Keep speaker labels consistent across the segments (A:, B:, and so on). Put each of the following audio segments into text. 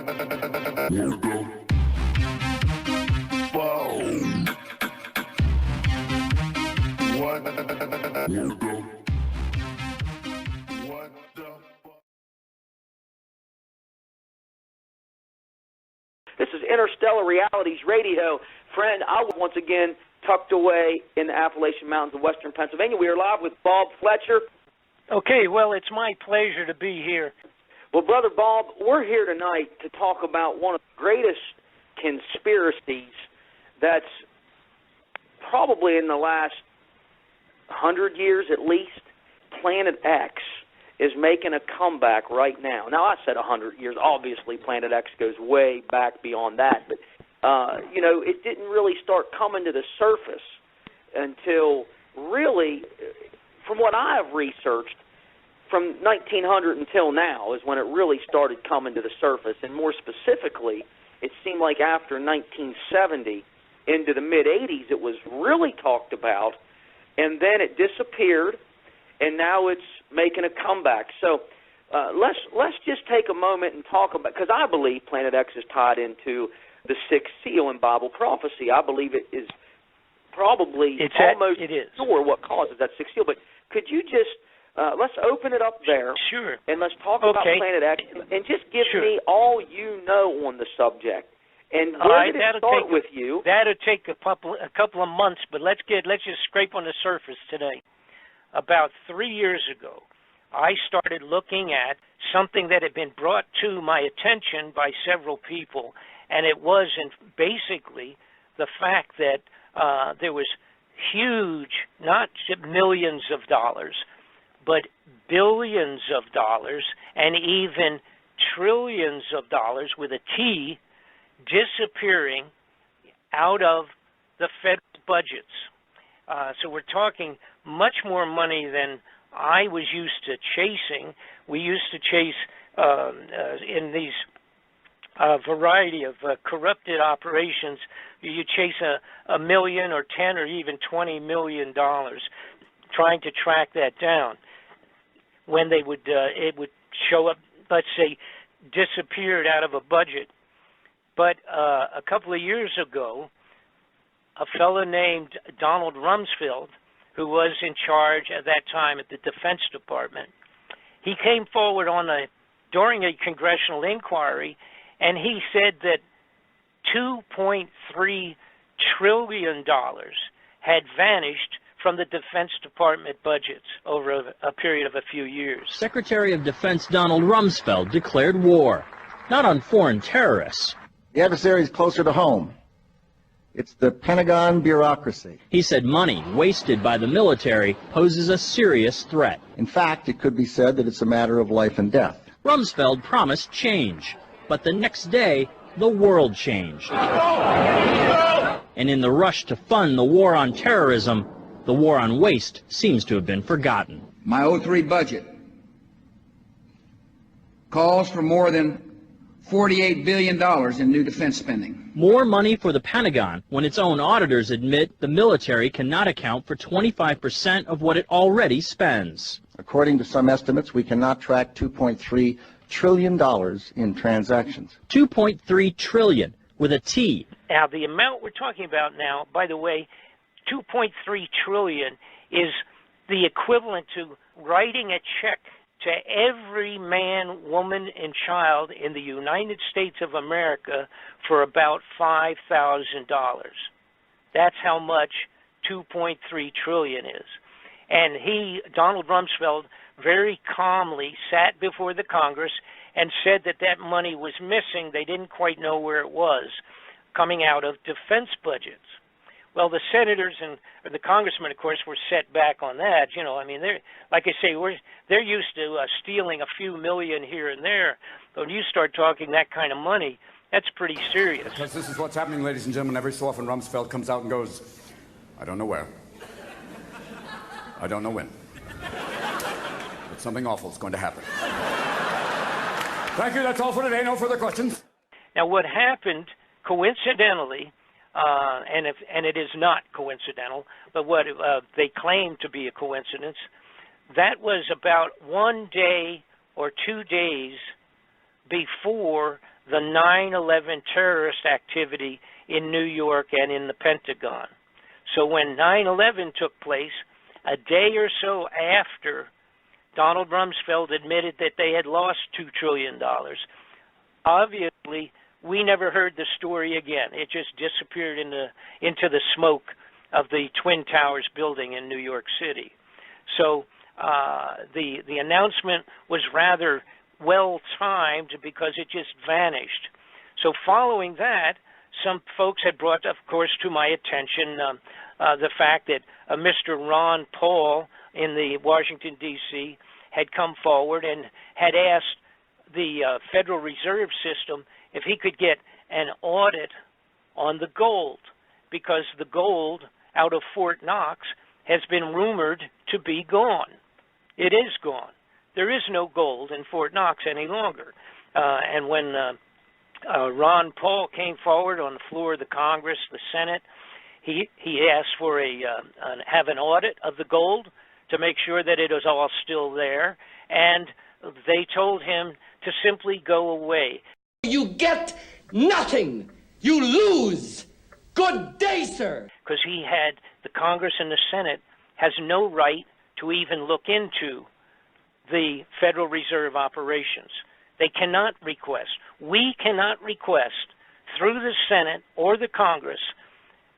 A: This is Interstellar Realities Radio. Friend, I was once again tucked away in the Appalachian Mountains of western Pennsylvania. We are live with Bob Fletcher.
B: Okay, well, it's my pleasure to be here.
A: Well, Brother Bob, we're here tonight to talk about one of the greatest conspiracies that's probably in the last 100 years at least. Planet X is making a comeback right now. Now, I said 100 years. Obviously, Planet X goes way back beyond that. But, you know, it didn't really start coming to the surface until really, from what I've researched, from 1900 until now is when it really started coming to the surface. And more specifically, it seemed like after 1970 into the mid-'80s, it was really talked about, and then it disappeared, and now it's making a comeback. So let's just take a moment and talk about, because I believe Planet X is tied into the sixth seal in Bible prophecy. I believe it is probably almost sure what causes that sixth seal. But could you just let's open it up there,
B: sure,
A: and let's talk about Planet X, and just give me all you know on the subject. And where did it start with you?
B: That'll take a couple of months, but let's just scrape on the surface today. About 3 years ago, I started looking at something that had been brought to my attention by several people, and it was basically the fact that there was huge, not millions of dollars, but billions of dollars and even trillions of dollars with a T disappearing out of the federal budgets. So we're talking much more money than I was used to chasing. We used to chase in these variety of corrupted operations. You chase a million or 10 or even $20 million trying to track that down. When they would, it would show up, let's say, disappeared out of a budget. But a couple of years ago, a fellow named Donald Rumsfeld, who was in charge at that time at the Defense Department, he came forward during a congressional inquiry, and he said that $2.3 trillion had vanished from the Defense Department budgets over a period of a few years.
C: Secretary of Defense Donald Rumsfeld declared war, not on foreign terrorists.
D: The adversary is closer to home. It's the Pentagon bureaucracy.
C: He said money wasted by the military poses a serious threat.
D: In fact, it could be said that it's a matter of life and death.
C: Rumsfeld promised change, but the next day, the world changed. And in the rush to fund the war on terrorism, the war on waste seems to have been forgotten.
E: My 03 budget calls for more than $48 billion in new defense spending.
C: More money for the Pentagon when its own auditors admit the military cannot account for 25% of what it already spends.
D: According to some estimates, we cannot track $2.3 trillion in transactions.
C: $2.3 trillion with a T.
B: Now, the amount we're talking about now, by the way, $2.3 trillion is the equivalent to writing a check to every man, woman, and child in the United States of America for about $5,000. That's how much $2.3 trillion is. And Donald Rumsfeld, very calmly sat before the Congress and said that that money was missing. They didn't quite know where it was, coming out of defense budgets. Well, the senators and the congressmen, of course, were set back on that. You know, I mean, they're, like I say, they're used to stealing a few million here and there. But when you start talking that kind of money, that's pretty serious.
F: Because this is what's happening, ladies and gentlemen. Every so often, Rumsfeld comes out and goes, I don't know where. I don't know when. But something awful is going to happen. Thank you. That's all for today. No further questions.
B: Now, what happened, coincidentally, and it is not coincidental, but what they claim to be a coincidence, that was about 1 day or 2 days before the 9/11 terrorist activity in New York and in the Pentagon. So when 9/11 took place, a day or so after Donald Rumsfeld admitted that they had lost $2 trillion, obviously we never heard the story again. It just disappeared into the smoke of the Twin Towers building in New York City. So the announcement was rather well-timed because it just vanished. So following that, some folks had brought, of course, to my attention the fact that Mr. Ron Paul in the Washington, D.C., had come forward and had asked the Federal Reserve System if he could get an audit on the gold, because the gold out of Fort Knox has been rumored to be gone. It is gone. There is no gold in Fort Knox any longer. And when Ron Paul came forward on the floor of the Congress, the Senate, he asked for have an audit of the gold to make sure that it was all still there, and they told him to simply go away.
G: You get nothing. You lose. Good day, sir.
B: Because the Congress and the Senate has no right to even look into the Federal Reserve operations. They cannot request. We cannot request through the Senate or the Congress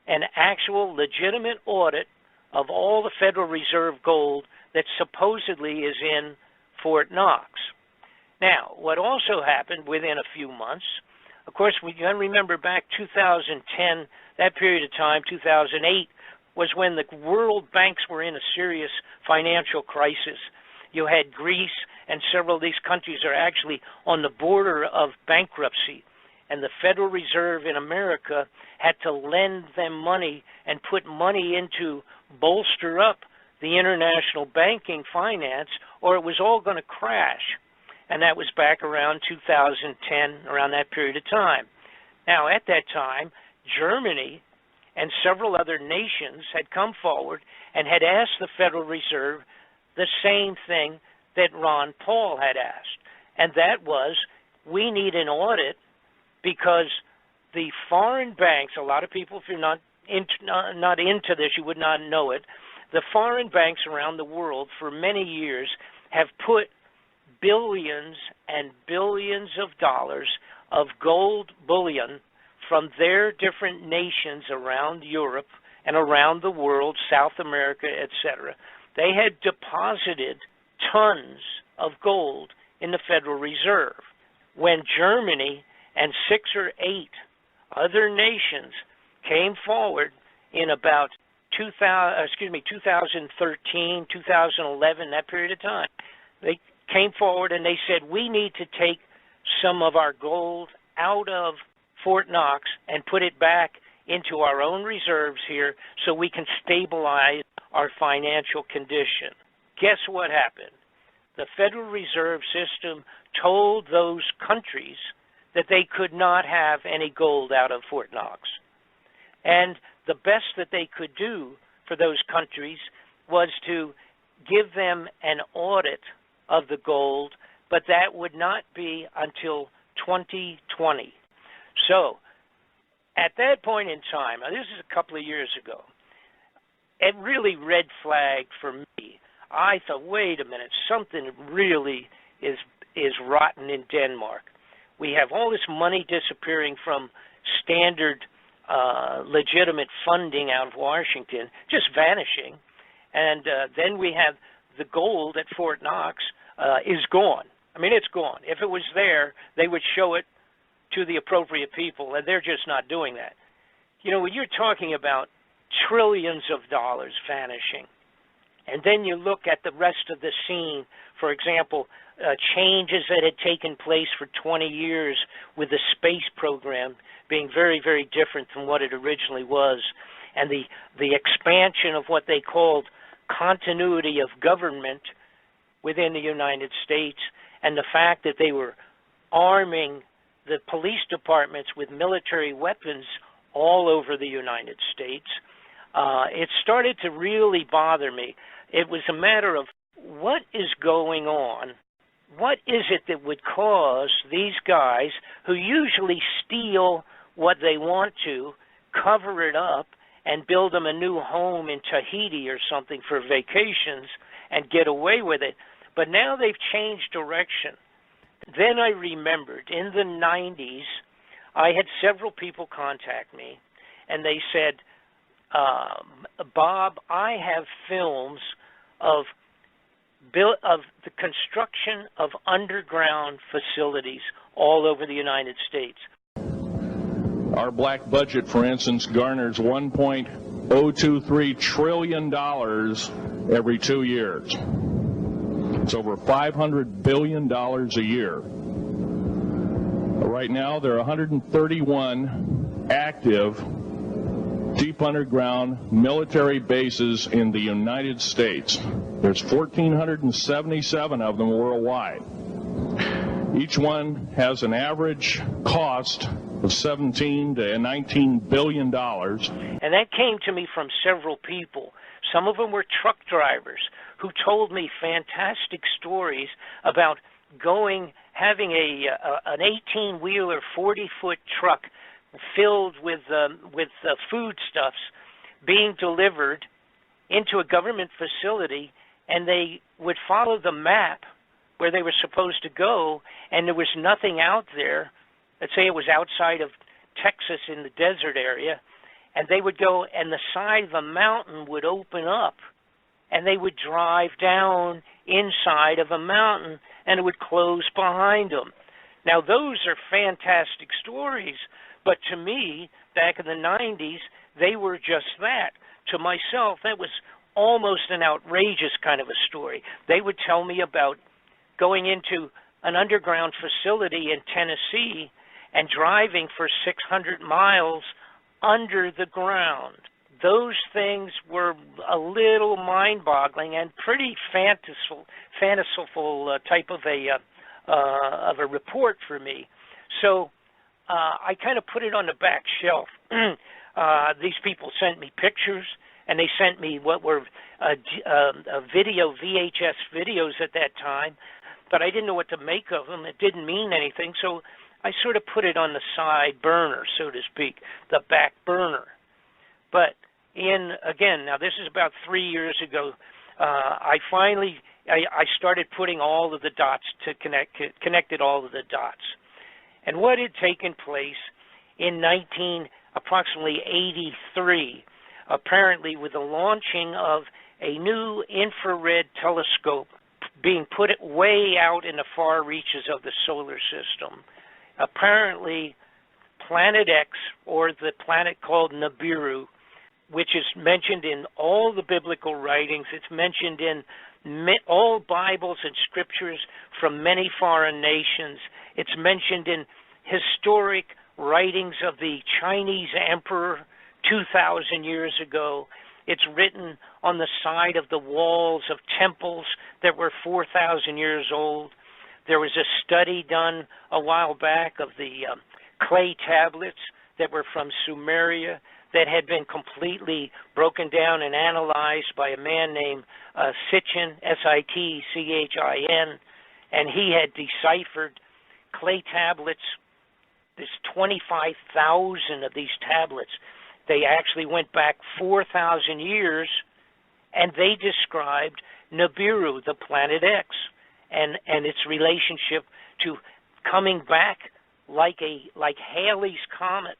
B: an actual legitimate audit of all the Federal Reserve gold that supposedly is in Fort Knox. Now, what also happened within a few months, of course, we can remember back 2010, that period of time, 2008, was when the world banks were in a serious financial crisis. You had Greece, and several of these countries are actually on the border of bankruptcy. And the Federal Reserve in America had to lend them money and put money into bolster up the international banking finance, or it was all going to crash. And that was back around 2010, around that period of time. Now, at that time, Germany and several other nations had come forward and had asked the Federal Reserve the same thing that Ron Paul had asked, and that was, we need an audit because the foreign banks, a lot of people, if you're not into this, you would not know it, the foreign banks around the world for many years have put billions and billions of dollars of gold bullion from their different nations around Europe and around the world, South America, etc. They had deposited tons of gold in the Federal Reserve. When Germany and 6 or 8 other nations came forward in about 2013, 2011, that period of time, they came forward and they said, we need to take some of our gold out of Fort Knox and put it back into our own reserves here so we can stabilize our financial condition. Guess what happened? The Federal Reserve System told those countries that they could not have any gold out of Fort Knox. And the best that they could do for those countries was to give them an audit of the gold, but that would not be until 2020. So, at that point in time, now this is a couple of years ago, it really red flagged for me. I thought, wait a minute, something really is rotten in Denmark. We have all this money disappearing from standard legitimate funding out of Washington, just vanishing. And then we have the gold at Fort Knox is gone. I mean, it's gone. If it was there, they would show it to the appropriate people, and they're just not doing that. You know, when you're talking about trillions of dollars vanishing, and then you look at the rest of the scene, for example, changes that had taken place for 20 years with the space program being very, very different from what it originally was, and the expansion of what they called continuity of government within the United States, and the fact that they were arming the police departments with military weapons all over the United States, it started to really bother me. It was a matter of what is going on what is it that would cause these guys, who usually steal what they want to, cover it up, and build them a new home in Tahiti or something for vacations and get away with it? But now they've changed direction. Then I remembered in the 90s, I had several people contact me, and they said, Bob, I have films of the construction of underground facilities all over the United States.
H: Our black budget, for instance, garners $1.023 trillion every 2 years. It's over $500 billion a year. Right now, there are 131 active deep underground military bases in the United States. There's 1,477 of them worldwide. Each one has an average cost of $17 to $19 billion.
B: And that came to me from several people. Some of them were truck drivers who told me fantastic stories about having an 18-wheeler, 40-foot truck filled with foodstuffs being delivered into a government facility, and they would follow the map where they were supposed to go, and there was nothing out there. Let's say it was outside of Texas in the desert area, and they would go, and the side of the mountain would open up, and they would drive down inside of a mountain, and it would close behind them. Now, those are fantastic stories, but to me, back in the 90s, they were just that. To myself, that was almost an outrageous kind of a story. They would tell me about going into an underground facility in Tennessee and driving for 600 miles under the ground. Those things were a little mind-boggling and pretty fanciful type of a report for me. So I kind of put it on the back shelf. These people sent me pictures, and they sent me what were VHS videos at that time, but I didn't know what to make of them. It didn't mean anything, so I sort of put it on the side burner, so to speak, the back burner. But now this is about 3 years ago, I started putting all of the dots connected all of the dots. And what had taken place in approximately 83, apparently with the launching of a new infrared telescope being put way out in the far reaches of the solar system. Apparently, Planet X, or the planet called Nibiru, which is mentioned in all the biblical writings, it's mentioned in all Bibles and scriptures from many foreign nations. It's mentioned in historic writings of the Chinese emperor 2,000 years ago. It's written on the side of the walls of temples that were 4,000 years old. There was a study done a while back of the clay tablets that were from Sumeria that had been completely broken down and analyzed by a man named Sitchin, S-I-T-C-H-I-N, and he had deciphered clay tablets. There's 25,000 of these tablets. They actually went back 4,000 years, and they described Nibiru, the planet X, and its relationship to coming back like Halley's Comet,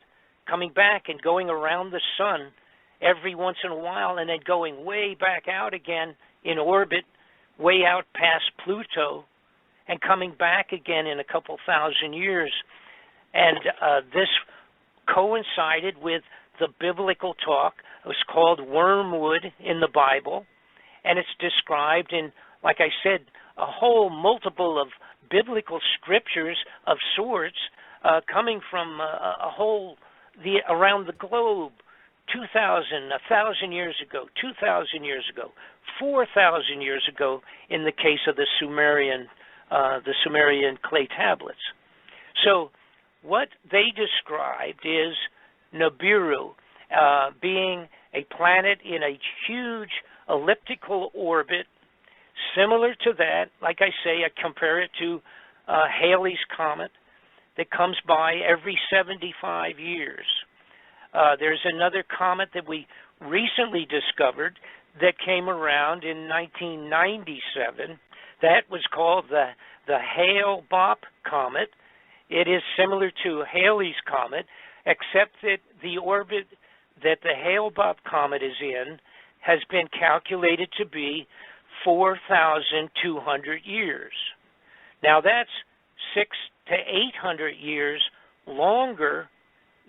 B: coming back and going around the sun every once in a while, and then going way back out again in orbit, way out past Pluto, and coming back again in a couple thousand years. And this coincided with the biblical talk. It was called wormwood in the Bible, and it's described in, like I said, a whole multiple of biblical scriptures of sorts coming from around the globe, 2,000, 1,000 years ago, 2,000 years ago, 4,000 years ago in the case of the Sumerian clay tablets. So what they described is Nibiru being a planet in a huge elliptical orbit similar to that. Like I say, I compare it to Halley's Comet that comes by every 75 years. There's another comet that we recently discovered that came around in 1997. That was called the Hale-Bopp Comet. It is similar to Halley's Comet, except that the orbit that the Hale-Bopp Comet is in has been calculated to be 4,200 years. Now that's 600 to 800 years longer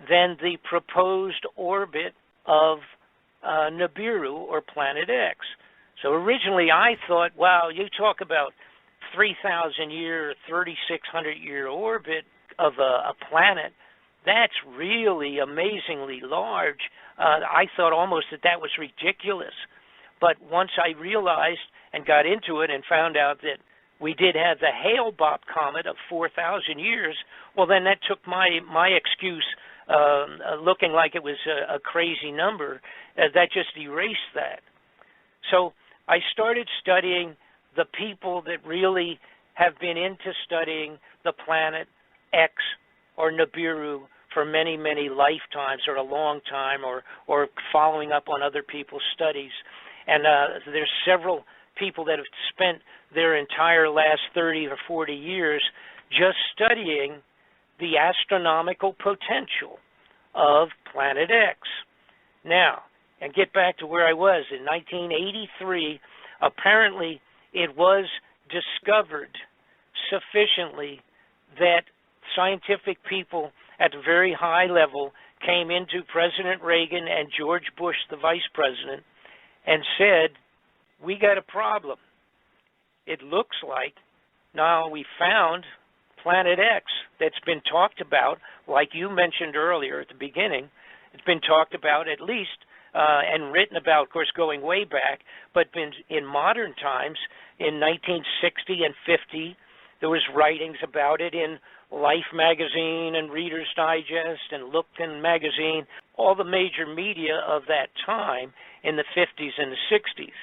B: than the proposed orbit of Nibiru, or Planet X. So originally I thought, wow, you talk about 3,000 year, 3,600 year orbit of a planet, that's really amazingly large. I thought almost that was ridiculous. But once I realized and got into it and found out that we did have the Hale-Bopp Comet of 4,000 years, well, then that took my excuse, looking like it was a crazy number, that just erased that. So I started studying the people that really have been into studying the planet X or Nibiru for many, many lifetimes, or a long time, or following up on other people's studies. And there's several people that have spent their entire last 30 or 40 years just studying the astronomical potential of Planet X. Now, and get back to where I was, in 1983, apparently it was discovered sufficiently that scientific people at a very high level came into President Reagan and George Bush, the vice president, and said, we got a problem. It looks like now we found Planet X that's been talked about, like you mentioned earlier at the beginning. It's been talked about at least and written about, of course, going way back, but been in modern times. In 1960 and 50, there was writings about it in Life magazine and Reader's Digest and Lookton magazine, all the major media of that time in the 50s and the 60s.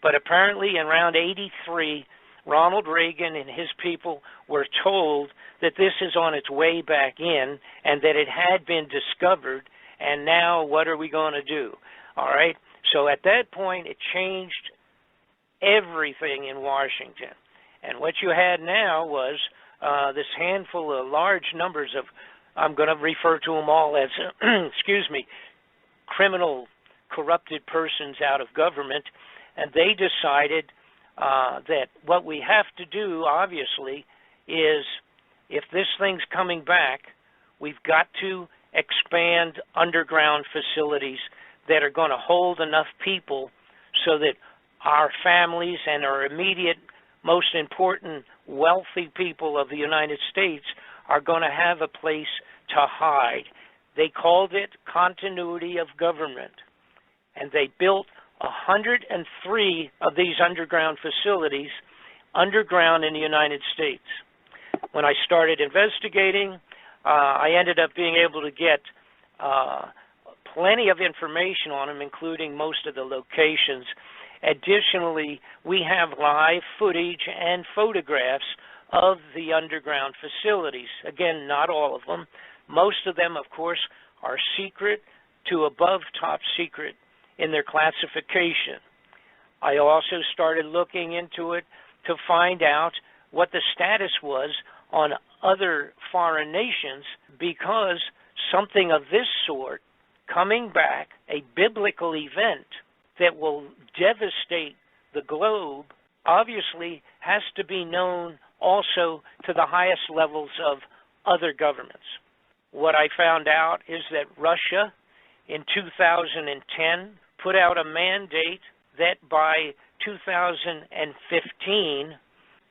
B: But apparently in around 83, Ronald Reagan and his people were told that this is on its way back in and that it had been discovered, and now what are we going to do? All right? So at that point, it changed everything in Washington. And what you had now was this handful of large numbers of, I'm going to refer to them all as, excuse me, criminal, corrupted persons out of government, and they decided that what we have to do, obviously, is if this thing's coming back, we've got to expand underground facilities that are going to hold enough people so that our families and our immediate, most important, wealthy people of the United States are going to have a place to hide. They called it continuity of government, and they built 103 of these underground facilities underground in the United States. When I started investigating, I ended up being able to get plenty of information on them, including most of the locations. Additionally, we have live footage and photographs of the underground facilities. Again, not all of them. Most of them, of course, are secret to above top secret in their classification. I also started looking into it to find out what the status was on other foreign nations, because something of this sort coming back, a biblical event that will devastate the globe, obviously has to be known also to the highest levels of other governments. What I found out is that Russia in 2010 put out a mandate that by 2015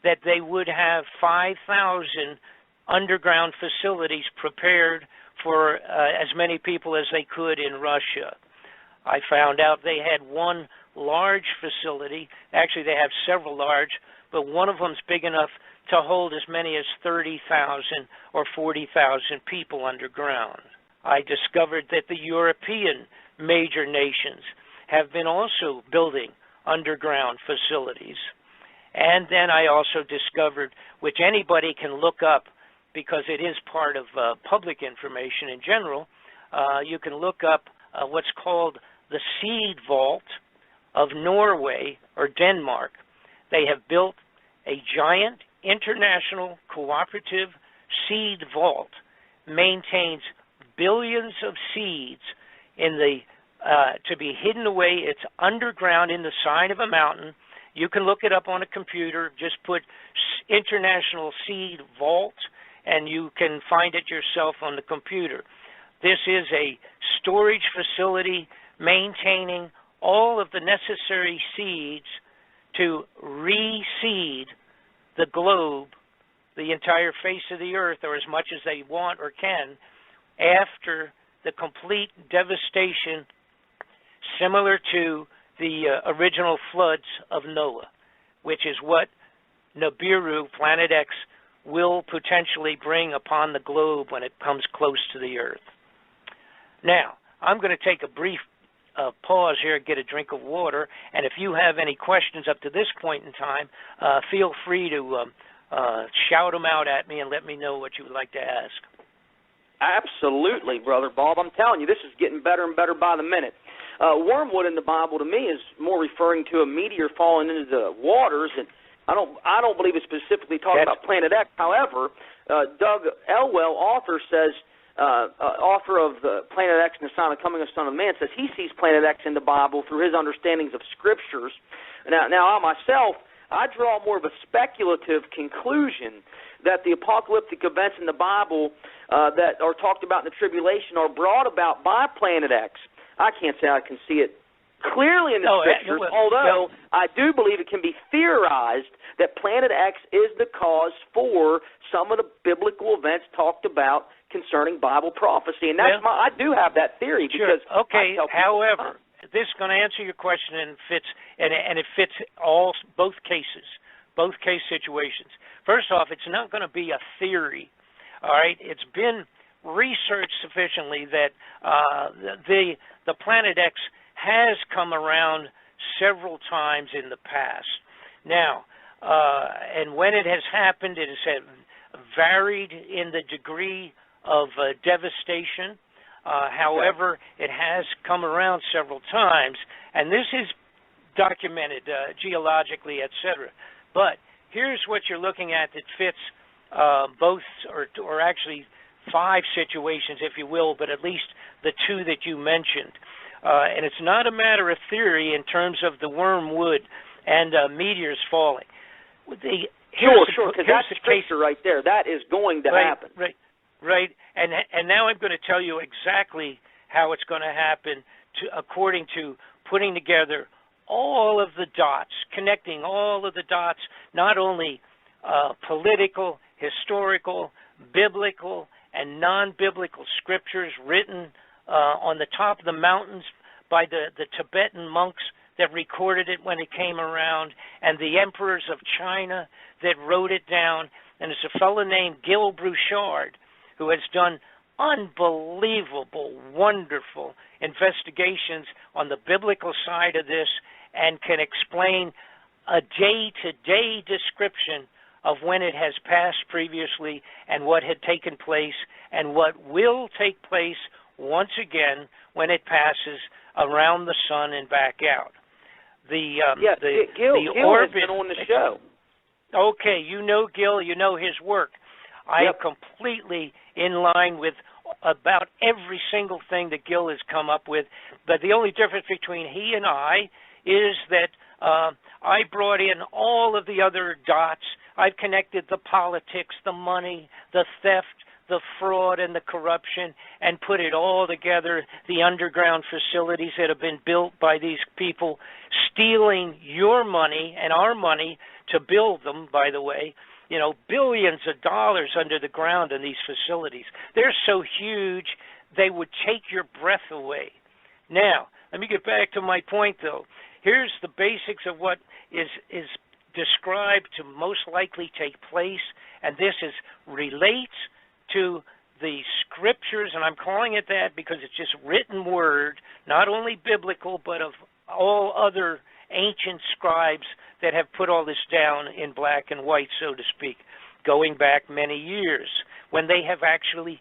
B: that they would have 5,000 underground facilities prepared for as many people as they could in Russia. I found out they had one large facility. Actually, they have several large, but one of them's big enough to hold as many as 30,000 or 40,000 people underground. I discovered that the European major nations have been also building underground facilities. And then I also discovered, which anybody can look up because it is part of public information in general, you can look up what's called the Seed Vault of Norway or Denmark. They have built a giant international cooperative seed vault, maintains billions of seeds in the to be hidden away. It's underground in the side of a mountain. You can look it up on a computer. Just put International Seed Vault, and you can find it yourself on the computer. This is a storage facility maintaining all of the necessary seeds to reseed the globe, the entire face of the earth, or as much as they want or can, after the complete devastation similar to the original floods of Noah, which is what Nibiru, Planet X, will potentially bring upon the globe when it comes close to the earth. Now, I'm going to take a brief pause here, get a drink of water, and if you have any questions up to this point in time, feel free to shout them out at me and let me know what you would like to ask.
A: Absolutely, Brother Bob. I'm telling you, this is getting better and better by the minute. Wormwood in the Bible to me is more referring to a meteor falling into the waters, and I don't believe it's specifically talking about Planet X. However, Doug Elwell, author, says, author of the Planet X and the Sign of Coming of the Son of Man, says he sees Planet X in the Bible through his understandings of Scriptures. Now I myself, I draw more of a speculative conclusion that the apocalyptic events in the Bible that are talked about in the tribulation are brought about by Planet X. I can't say I can see it clearly in the Scriptures, although I do believe it can be theorized that Planet X is the cause for some of the biblical events talked about concerning Bible prophecy. And that's I do have that theory.
B: Sure.
A: Because
B: okay, however, this is going to answer your question, and it fits both case situations. First off, it's not going to be a theory. All right, it's been researched sufficiently that the Planet X has come around several times in the past. Now, and when it has happened, it has varied in the degree of devastation. However, it has come around several times, and this is documented geologically, etc. But here's what you're looking at that fits both, or actually 5 situations, if you will, but at least the 2 that you mentioned. And it's not a matter of theory in terms of the wormwood and meteors falling.
A: Sure, because that's the Scripture right there. That is going to happen.
B: Right. And now I'm going to tell you exactly how it's going to happen according to putting together all of the dots, connecting all of the dots, not only political, historical, biblical, and non-biblical scriptures written on the top of the mountains by the Tibetan monks that recorded it when it came around, and the emperors of China that wrote it down. And it's a fellow named Gil Bouchard who has done unbelievable, wonderful investigations on the biblical side of this and can explain a day-to-day description of when it has passed previously and what had taken place and what will take place once again when it passes around the sun and back out.
A: Gil
B: orbit,
A: has been on the show.
B: Okay, you know Gil, you know his work. I am completely in line with about every single thing that Gil has come up with, but the only difference between he and I is that I brought in all of the other dots. I've connected the politics, the money, the theft, the fraud, and the corruption, and put it all together, the underground facilities that have been built by these people, stealing your money and our money to build them, by the way. You know, billions of dollars under the ground in these facilities. They're so huge, they would take your breath away. Now, let me get back to my point, though. Here's the basics of what is described to most likely take place, and this relates to the Scriptures, and I'm calling it that because it's just written word, not only biblical, but of all other ancient scribes that have put all this down in black and white, so to speak, going back many years, when they have actually,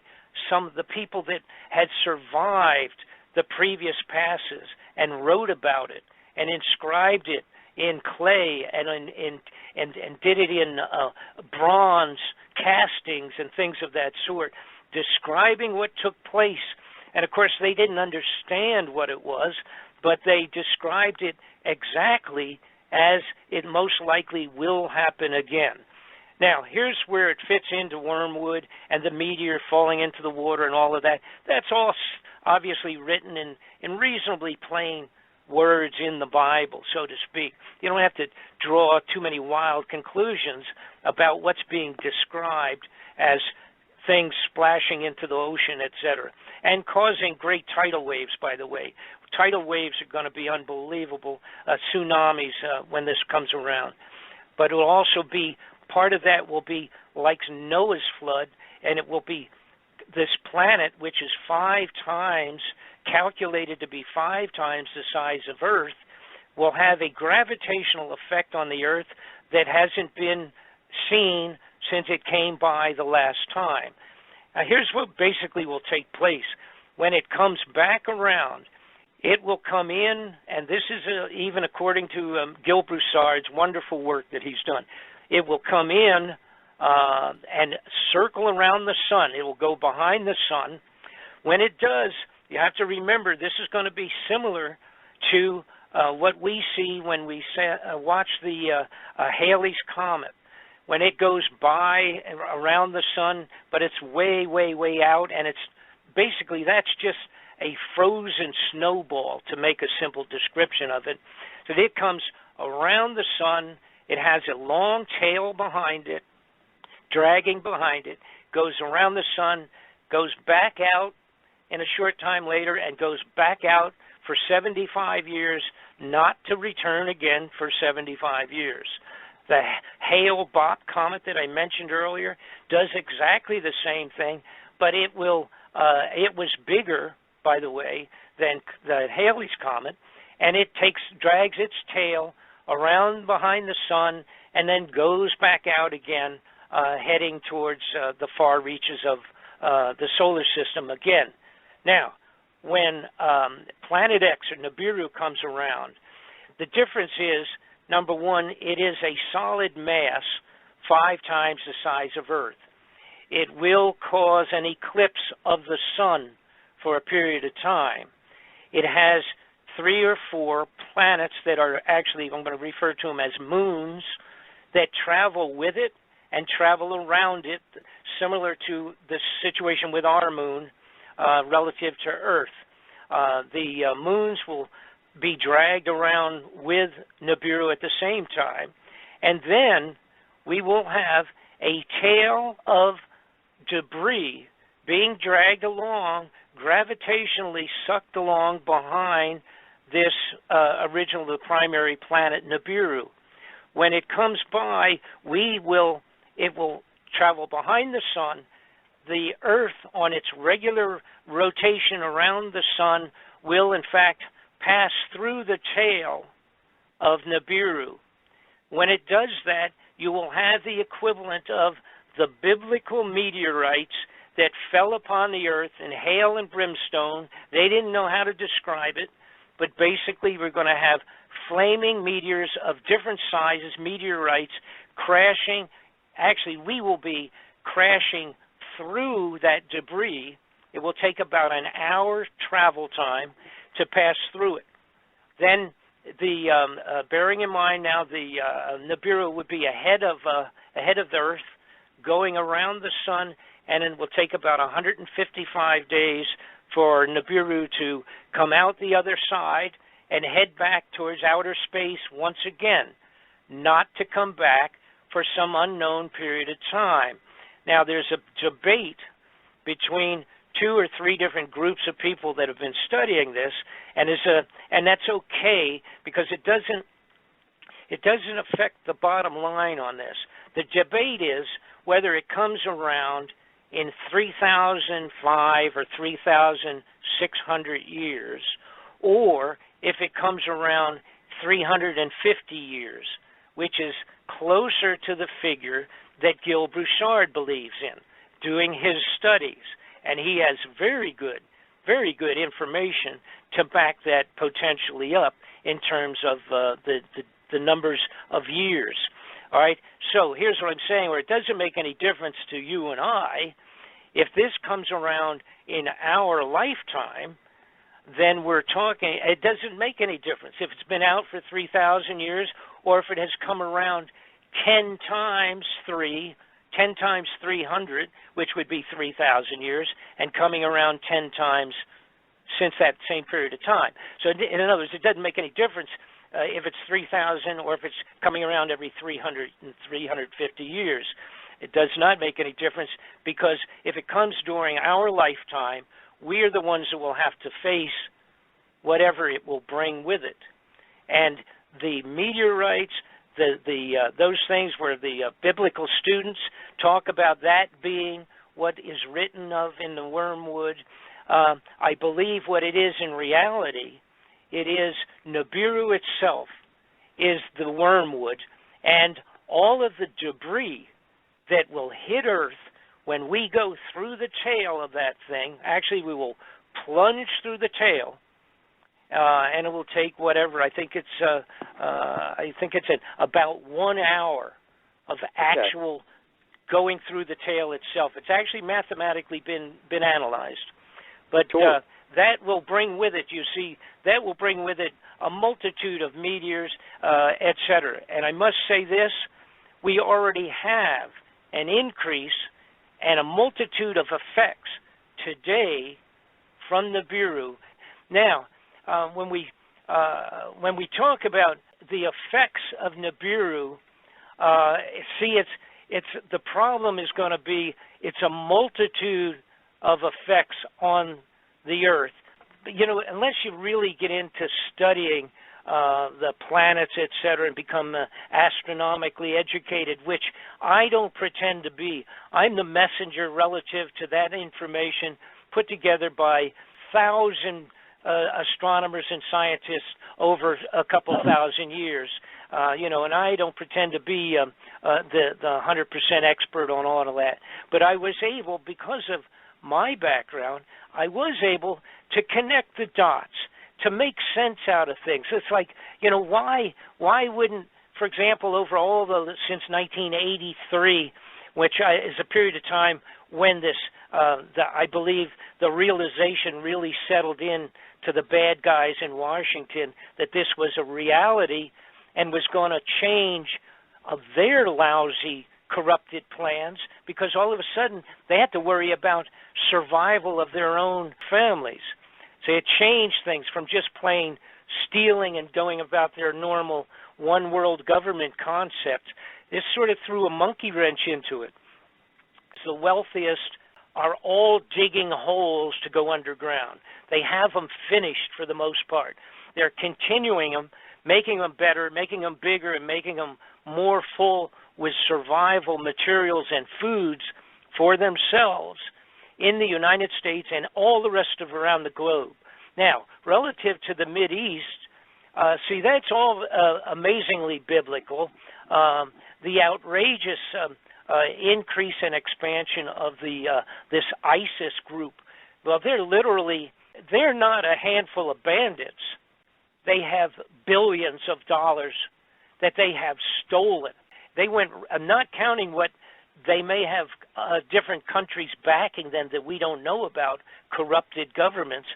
B: some of the people that had survived the previous passes and wrote about it and inscribed it in clay and did it in bronze castings and things of that sort, describing what took place. And of course, they didn't understand what it was, but they described it exactly as it most likely will happen again. Now, here's where it fits into wormwood and the meteor falling into the water and all of that. That's all obviously written in reasonably plain words in the Bible, so to speak. You don't have to draw too many wild conclusions about what's being described as things splashing into the ocean, etc., and causing great tidal waves, by the way. Tidal waves are going to be unbelievable, tsunamis when this comes around. But it will also be, part of that will be like Noah's flood, and it will be this planet, which is calculated to be 5 times the size of Earth, will have a gravitational effect on the Earth that hasn't been seen since it came by the last time. Now, here's what basically will take place. When it comes back around, it will come in, and this is even according to Gil Broussard's wonderful work that he's done. It will come in and circle around the sun. It will go behind the sun. When it does, you have to remember this is going to be similar to what we see when we watch the Halley's Comet. When it goes by around the sun, but it's way, way, way out, and it's basically, that's just a frozen snowball, to make a simple description of it. So it comes around the sun, it has a long tail behind it, dragging behind it, goes around the sun, goes back out in a short time later, and goes back out for 75 years, not to return again for 75 years. The Hale-Bopp comet that I mentioned earlier does exactly the same thing, but it was bigger, by the way, than the Halley's Comet, and it drags its tail around behind the sun and then goes back out again, heading towards the far reaches of the solar system again. Now, when Planet X or Nibiru comes around, the difference is, number one, it is a solid mass 5 times the size of Earth. It will cause an eclipse of the sun for a period of time. It has 3 or 4 planets that are actually, I'm going to refer to them as moons, that travel with it and travel around it, similar to the situation with our moon relative to Earth. The moons will be dragged around with Nibiru at the same time, and then we will have a tail of debris being dragged along, gravitationally sucked along behind this the primary planet Nibiru. When it comes by, it will travel behind the sun. The Earth, on its regular rotation around the sun, will in fact pass through the tail of Nibiru. When it does that, you will have the equivalent of the biblical meteorites that fell upon the earth in hail and brimstone. They didn't know how to describe it, but basically we're going to have flaming meteors of different sizes, meteorites, crashing. Actually, we will be crashing through that debris. It will take about an hour travel time to pass through it. Then, bearing in mind now the Nibiru would be ahead of the Earth, going around the sun, and it will take about 155 days for Nibiru to come out the other side and head back towards outer space once again, not to come back for some unknown period of time. Now, there's a debate between 2 or 3 different groups of people that have been studying this, and that's okay, because it doesn't affect the bottom line on this. The debate is whether it comes around in 3,005 or 3,600 years, or if it comes around 350 years, which is closer to the figure that Gil Broussard believes in, doing his studies. And he has very good information to back that potentially up in terms of the numbers of years. All right, so here's what I'm saying, where it doesn't make any difference to you and I. If this comes around in our lifetime, then we're talking, it doesn't make any difference if it's been out for 3,000 years or if it has come around 10 times 300, which would be 3,000 years, and coming around 10 times since that same period of time. So in other words, it doesn't make any difference if it's 3,000 or if it's coming around every 300 and 350 years. It does not make any difference, because if it comes during our lifetime, we are the ones that will have to face whatever it will bring with it. And the meteorites, those things where the biblical students talk about that being what is written of in the wormwood, I believe what it is in reality, it is Nibiru itself is the wormwood, and all of the debris that will hit Earth when we go through the tail of that thing. Actually, we will plunge through the tail, and it will take whatever. I think it's about 1 hour of actual going through the tail itself. It's actually mathematically been analyzed, but that will bring with it. You see, that will bring with it a multitude of meteors, etc. And I must say this: we already have an increase and a multitude of effects today from Nibiru. Now, when we talk about the effects of Nibiru, see, it's the problem is going to be it's a multitude of effects on the Earth. You know, unless you really get into studying the planets, etc., and become astronomically educated, which I don't pretend to be. I'm the messenger relative to that information put together by 1,000 astronomers and scientists over a couple thousand years. You know, and I don't pretend to be the 100% expert on all of that. But I was able, because of my background, I was able to connect the dots, to make sense out of things. It's like, you know, why wouldn't, for example, over all since 1983, which is a period of time when this, I believe, the realization really settled in to the bad guys in Washington that this was a reality and was going to change their lousy, corrupted plans, because all of a sudden they had to worry about survival of their own families. So it changed things from just plain stealing and going about their normal one world government concept. This sort of threw a monkey wrench into it. The wealthiest are all digging holes to go underground. They have them finished for the most part. They're continuing them, making them better, making them bigger, and making them more full with survival materials and foods for themselves in the United States and all the rest of around the globe. Now, relative to the Mideast, see, that's all amazingly biblical. The outrageous increase and expansion of this ISIS group. Well, they're not a handful of bandits. They have billions of dollars that they have stolen. They went, not counting what they may have different countries backing them that we don't know about, corrupted governments,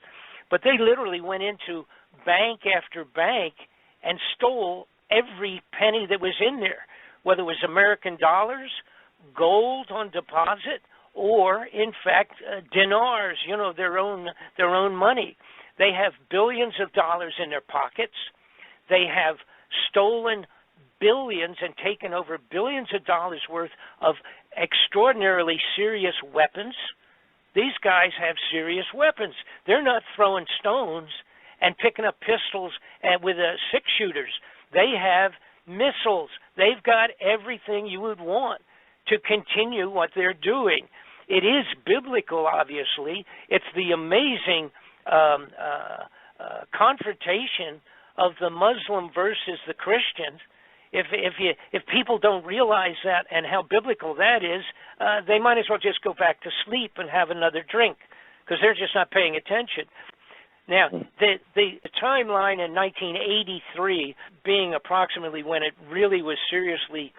B: but they literally went into bank after bank and stole every penny that was in there, whether it was American dollars, gold on deposit, or in fact dinars, you know, their own money. They have billions of dollars in their pockets. They have stolen billions and taken over billions of dollars worth of extraordinarily serious weapons. These guys have serious weapons. They're not throwing stones and picking up pistols with six-shooters. They have missiles. They've got everything you would want to continue what they're doing. It is biblical, obviously. It's the amazing confrontation of the Muslim versus the Christians. If people don't realize that and how biblical that is, they might as well just go back to sleep and have another drink, because they're just not paying attention. Now, the timeline in 1983 being approximately when it really was seriously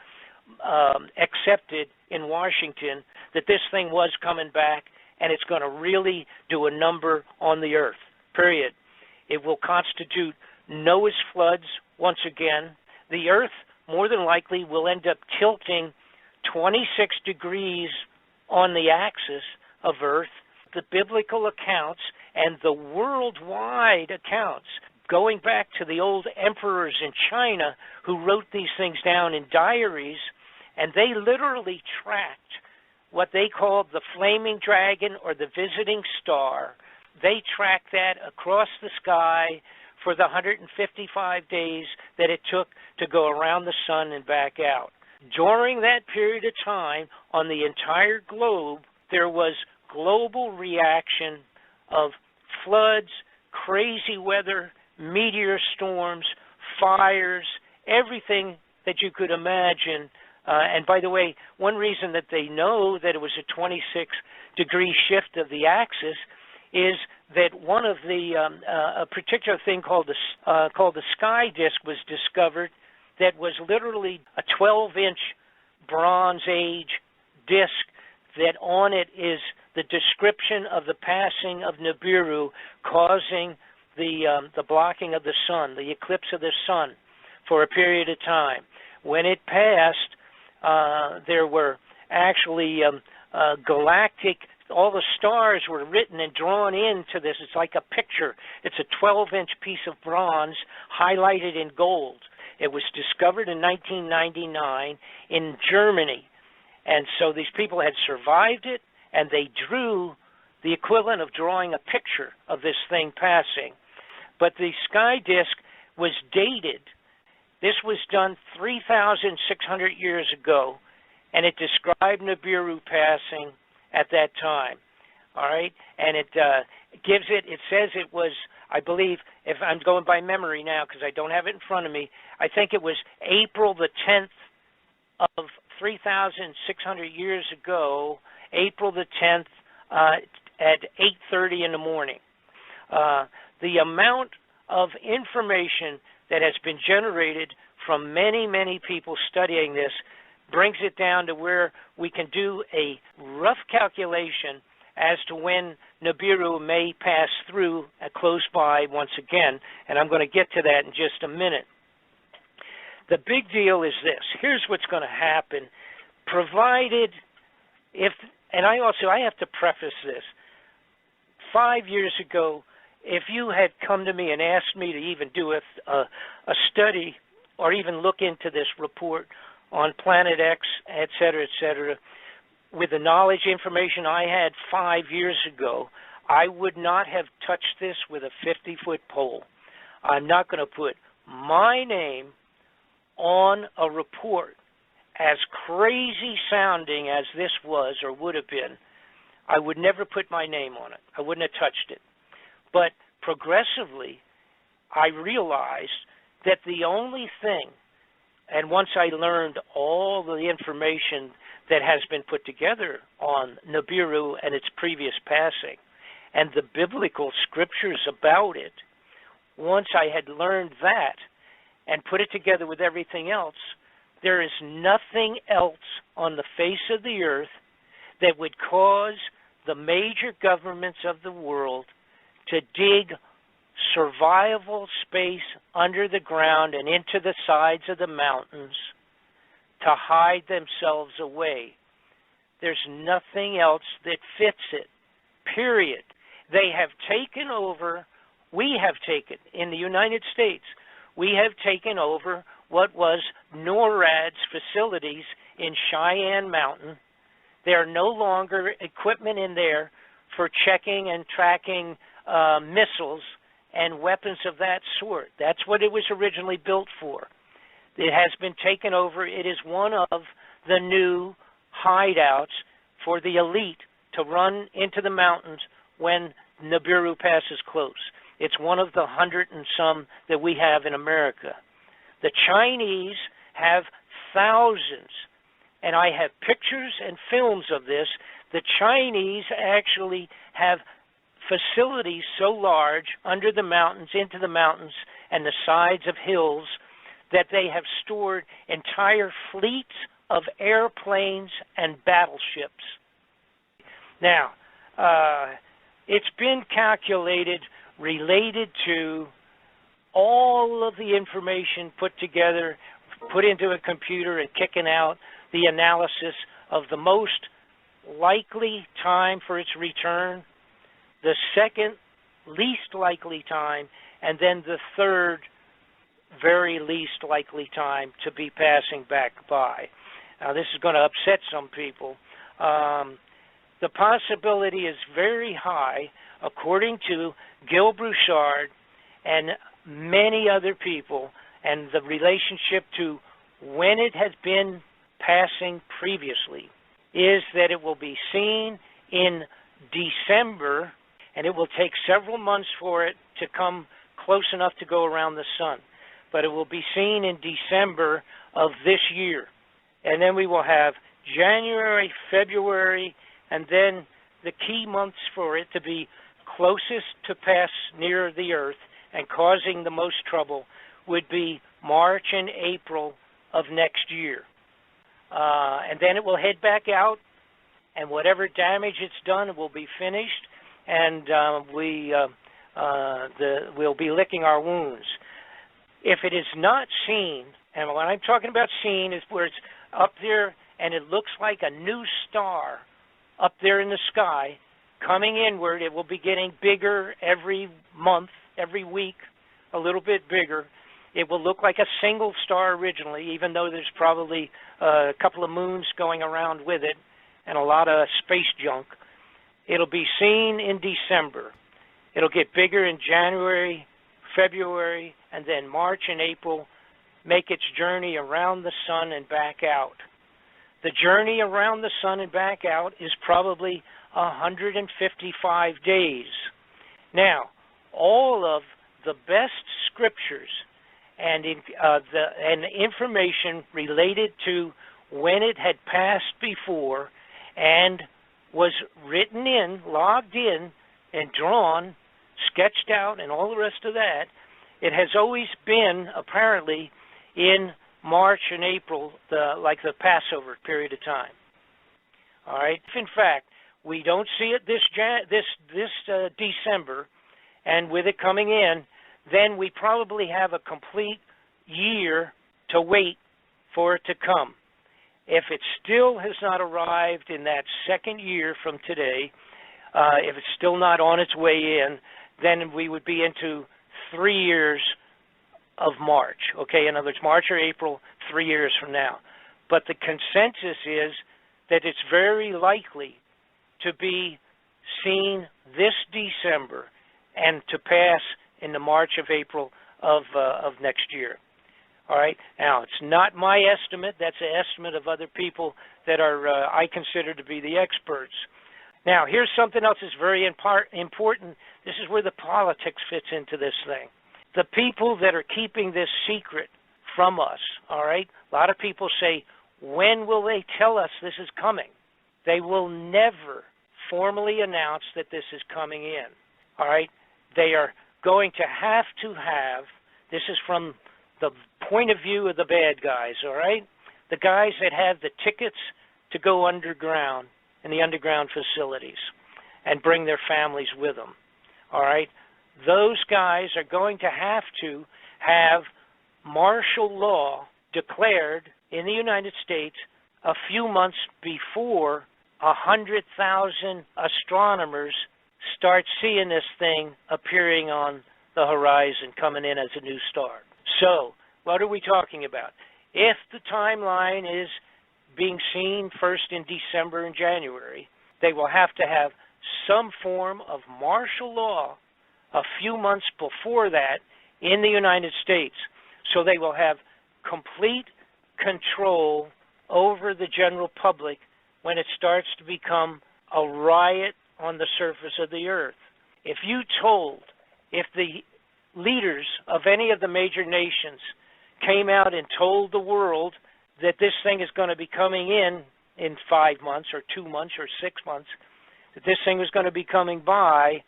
B: accepted in Washington that this thing was coming back and it's going to really do a number on the earth, period. It will constitute Noah's floods once again. The earth, more than likely, will end up tilting 26 degrees on the axis of earth. The biblical accounts and the worldwide accounts, going back to the old emperors in China who wrote these things down in diaries, and they literally tracked what they called the flaming dragon or the visiting star. They tracked that across the sky for the 155 days that it took to go around the sun and back out. During that period of time, on the entire globe, there was global reaction of floods, crazy weather, meteor storms, fires, everything that you could imagine. And by the way, one reason that they know that it was a 26-degree shift of the axis is that one of the a particular thing called the sky disk was discovered that was literally a 12-inch Bronze Age disk that on it is the description of the passing of Nibiru causing the blocking of the sun, the eclipse of the sun for a period of time. When it passed, there were actually galactic, all the stars were written and drawn into this. It's like a picture. It's a 12-inch piece of bronze highlighted in gold. It was discovered in 1999 in Germany. And so these people had survived it, and they drew the equivalent of drawing a picture of this thing passing. But the sky disk was dated. This was done 3,600 years ago, and it described Nibiru passing at that time. All right? And it says it was, I believe, if I'm going by memory now because I don't have it in front of me, I think it was April the 10th of 3,600 years ago, April the 10th at 8:30 in the morning. The amount of information that has been generated from many, many people studying this brings it down to where we can do a rough calculation as to when Nibiru may pass through close by once again, and I'm going to get to that in just a minute. The big deal is this. Here's what's going to happen, provided if, and I have to preface this. 5 years ago, if you had come to me and asked me to even do a study or even look into this report on Planet X, et cetera, with the knowledge information I had 5 years ago, I would not have touched this with a 50-foot pole. I'm not going to put my name on a report as crazy sounding as this was or would have been. I would never put my name on it. I wouldn't have touched it. But progressively, I realized that the only thing, and once I learned all the information that has been put together on Nibiru and its previous passing, and the biblical scriptures about it, once I had learned that and put it together with everything else, there is nothing else on the face of the earth that would cause the major governments of the world to dig survivable space under the ground and into the sides of the mountains to hide themselves away. There's nothing else that fits it, period. They have taken over, we have taken, in the United States, we have taken over what was NORAD's facilities in Cheyenne Mountain. There are no longer equipment in there for checking and tracking missiles and weapons of that sort. That's what it was originally built for. It has been taken over. It is one of the new hideouts for the elite to run into the mountains when Nibiru passes close. It's one of the 100 and some that we have in America. The Chinese have thousands, and I have pictures and films of this. The Chinese actually have facilities so large under the mountains, into the mountains, and the sides of hills that they have stored entire fleets of airplanes and battleships. Now, it's been calculated related to all of the information put together, put into a computer and kicking out the analysis of the most likely time for its return, the second least likely time, and then the third very least likely time to be passing back by. Now, this is going to upset some people. The possibility is very high, according to Gil Broussard and many other people, and the relationship to when it has been passing previously, is that it will be seen in December, and it will take several months for it to come close enough to go around the sun. But it will be seen in December of this year. And then we will have January, February, and then the key months for it to be closest to pass near the Earth and causing the most trouble would be March and April of next year. And then it will head back out, and whatever damage it's done will be finished, and we'll be licking our wounds. If it is not seen, and what I'm talking about seen is where it's up there and it looks like a new star up there in the sky coming inward, it will be getting bigger every month, every week, a little bit bigger. It will look like a single star originally, even though there's probably a couple of moons going around with it and a lot of space junk. It'll be seen in December. It'll get bigger in January, February, and then March and April, make its journey around the sun and back out. The journey around the sun and back out is probably 155 days. Now, all of the best scriptures and information related to when it had passed before and was written in, logged in, and drawn, sketched out, and all the rest of that, it has always been, apparently, in March and April, like the Passover period of time. All right? If, in fact, we don't see it this December, and with it coming in, then we probably have a complete year to wait for it to come. If it still has not arrived in that second year from today, if it's still not on its way in, then we would be into 3 years of March. Okay, in other words, March or April, 3 years from now. But the consensus is that it's very likely to be seen this December and to pass in the March of April of next year. All right. Now, it's not my estimate. That's an estimate of other people that are I consider to be the experts. Now, here's something else that's very important. This is where the politics fits into this thing. The people that are keeping this secret from us, all right, a lot of people say, when will they tell us this is coming? They will never formally announce that this is coming in, all right? They are going to have, this is from the point of view of the bad guys, all right? The guys that have the tickets to go underground in the underground facilities and bring their families with them, all right? Those guys are going to have martial law declared in the United States a few months before 100,000 astronomers start seeing this thing appearing on the horizon, coming in as a new star. So, what are we talking about? If the timeline is being seen first in December and January, they will have to have some form of martial law a few months before that in the United States. So they will have complete control over the general public when it starts to become a riot on the surface of the earth. If you told if the leaders of any of the major nations came out and told the world that this thing is going to be coming in 5 months or 2 months or 6 months, that this thing was going to be coming by,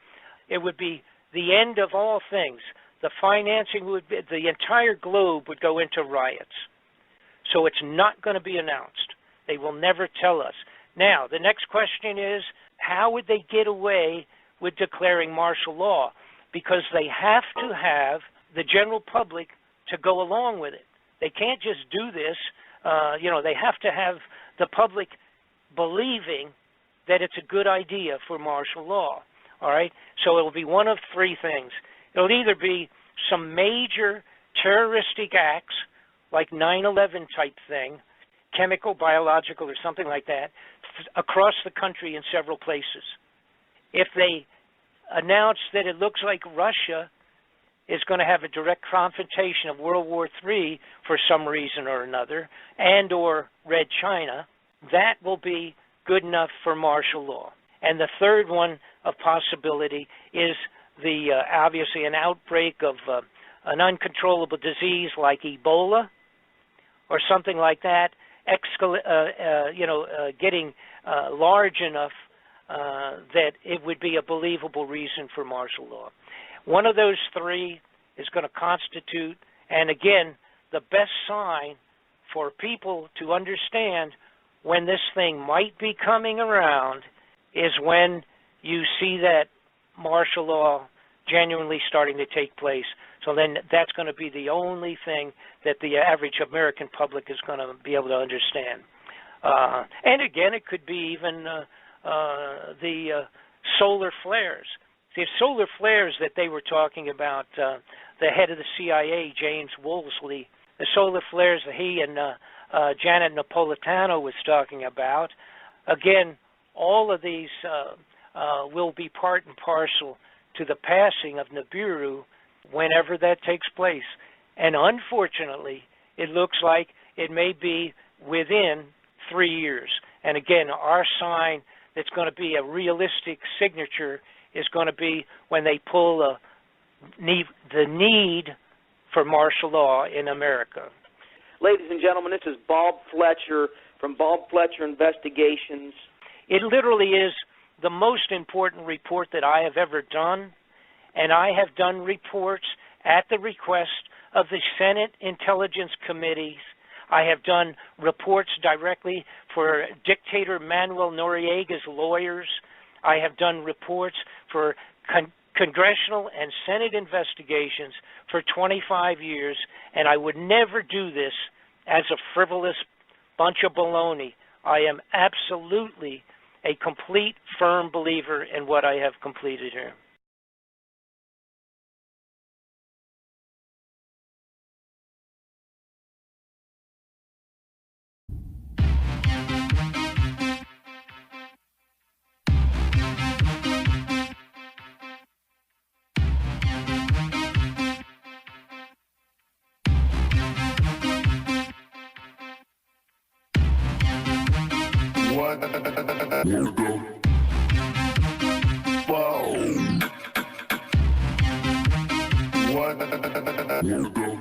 B: it would be the end of all things. The financing would be, the entire globe would go into riots. So it's not going to be announced. They will never tell us. Now, the next question is, how would they get away with declaring martial law? Because they have to have the general public to go along with it. They can't just do this. They have to have the public believing that it's a good idea for martial law. All right? So it will be one of three things. It'll either be some major terroristic acts, like 9/11 type thing, chemical, biological, or something like that, across the country in several places. If they announce that it looks like Russia is going to have a direct confrontation of World War III for some reason or another, and or Red China, that will be good enough for martial law. And the third one of possibility is obviously an outbreak of an uncontrollable disease like Ebola or something like that, getting large enough that it would be a believable reason for martial law. One of those three is going to constitute, and again, the best sign for people to understand when this thing might be coming around is when you see that martial law genuinely starting to take place. So then that's going to be the only thing that the average American public is going to be able to understand. And again, it could be even the solar flares. The solar flares that they were talking about, the head of the CIA, James Woolsey, the solar flares that he and Janet Napolitano was talking about, again, all of these will be part and parcel to the passing of Nibiru whenever that takes place. And unfortunately, it looks like it may be within 3 years. And again, our sign that's going to be a realistic signature is going to be when they pull the need for martial law in America.
A: Ladies and gentlemen, this is Bob Fletcher from Bob Fletcher Investigations.
B: It literally is the most important report that I have ever done, and I have done reports at the request of the Senate Intelligence Committees. I have done reports directly for dictator Manuel Noriega's lawyers. I have done reports for congressional and Senate investigations for 25 years, and I would never do this as a frivolous bunch of baloney. I am absolutely a complete, firm believer in what I have completed here.
I: Wanna go.